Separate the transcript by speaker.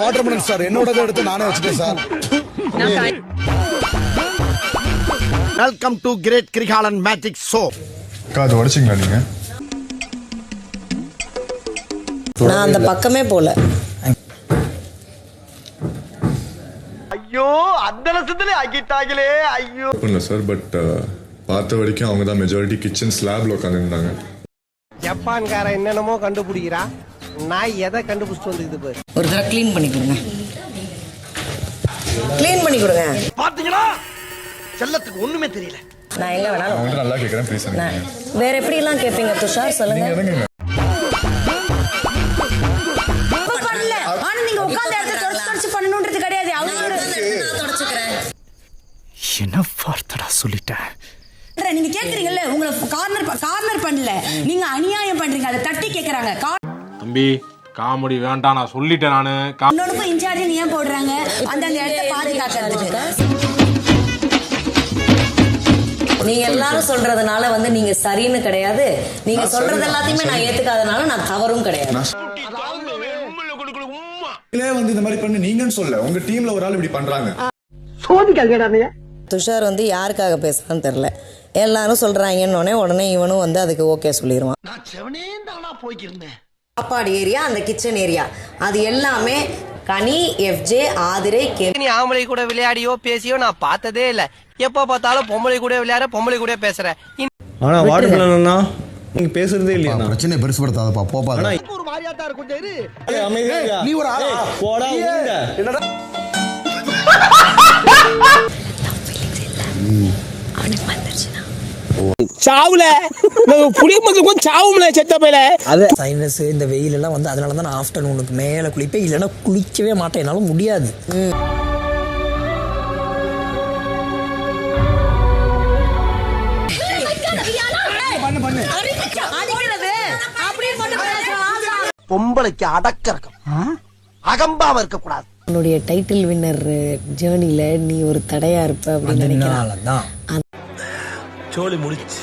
Speaker 1: Watermelon sir என்னோடதை எடுத்து நானே வச்சுட்டேன் sir.
Speaker 2: Welcome to great Kirikalan magic show.
Speaker 3: அது உடைச்சிங்களா நீங்க?
Speaker 4: நான் அந்த பக்கமே போல.
Speaker 2: ஐயோ அந்த லட்சத்திலே ஆக்கிட்டாங்களே. ஐயோ
Speaker 3: இல்ல சார், பட் பார்த்த வரைக்கும் அவங்க தான் மெஜாரிட்டி கிச்சன் ஸ்லாப்ல உட்காந்துருந்தாங்க.
Speaker 5: ஜப்பான்கார என்னென்னமோ கண்டுபிடிக்கிறா, நான் எதை கண்டுபிடிச்சிட்டு வந்துக்குது பாரு.
Speaker 4: ஒரு தடவை க்ளீன் பண்ணி கொடுங்க. க்ளீன் பண்ணி கொடுங்க.
Speaker 2: பாத்தீங்களா, செல்லத்துக்கு ஒண்ணுமே தெரியல.
Speaker 4: நான் எங்க வேணாலும்
Speaker 3: அவங்க நல்லா கேக்குறேன், ப்ளீஸ்.
Speaker 4: வேற எப்படி எல்லாம் கேட்பீங்க துஷார், சொல்லுங்க. நீங்க உட்கார்ந்த இடத்துல தொடச்சு பண்ணணும்ன்றது கிடையாது.
Speaker 2: என்ன வார்த்தடா சொல்லிட்டேன்.
Speaker 4: நீங்க கேக்குறீங்கல்ல, உங்களை கார்னர் பண்ணல, நீங்க அநியாயம் பண்றீங்க. அதை தட்டி கேக்குறாங்க.
Speaker 6: தம்பி காமெடி வேண்டாம், நான் சொல்லிட்டேன். நானு
Speaker 4: இன்னொன்னுக்கும் இன்சார்ஜ் நீ ஏன் போடுறாங்க? அந்த இடத்தை பாதுகாக்கிறதுக்கு. நீங்க எல்லாரும் சொல்றதுனால வந்து நீங்க சரின்னு கிடையாது. நீங்க சொல்றது எல்லாத்தையுமே நான் ஏத்துக்காதனால நான் தவறும் கிடையாது.
Speaker 3: வந்து இந்த மாதிரி பண்ணி நீங்கன்னு சொல்ல, உங்க டீம்ல ஒரு ஆள் இப்படி பண்றாங்க.
Speaker 4: துஷார் வந்து யாருக்காக பேசுறான்னு தெரியல. எல்லாரும் சொல்றாங்கன்னு உடனே இவனும் வந்து அதுக்கு ஓகே சொல்லிடுவான். சாப்பாடு ஏரியா, அந்த கிச்சன் ஏரியா, அது எல்லாமே கனி, எஃப்ஜே, ஆதிரை,
Speaker 5: நீ ஆம்பளை கூட விளையாடியோ பேசியோ நான் பார்த்ததே இல்ல. எப்ப பார்த்தாலும் பொம்பளை கூட விளையாட, பொம்பளை கூட பேசுற.
Speaker 7: ஆனா வாட்டர்மெலன்னா நீங்க பேசுறதே இல்லையா?
Speaker 1: பிரச்சனை பெருசுபடுத்தாதப்பா, போப்பா.
Speaker 5: ஒரு மாதிரியாத்தா இருக்கும்.
Speaker 1: நீ ஒரு ஆளா?
Speaker 7: போடா உங்க.
Speaker 1: என்னடா
Speaker 5: சாவுல புளிய மதுக்கும் சாவும்ல செத்த பையில.
Speaker 8: அது சைனஸ் இந்த வெயில் எல்லாம் வந்து அதனால தான் நான் ஆஃப்டர்நூனுக்கு மேலே குளிப்பேன். இல்லைன்னா குளிக்கவே மாட்டேன், என்னால முடியாது.
Speaker 2: பொம்பளைக்கு அடக்க இருக்கும், அகம்பாம இருக்க கூடாது.
Speaker 4: உன்னுடைய டைட்டில் வின்னர் ஜேர்னில நீ ஒரு தடையா இருப்ப அப்படின்னு நினைக்கிறேன்.
Speaker 7: சோலி முடிச்சு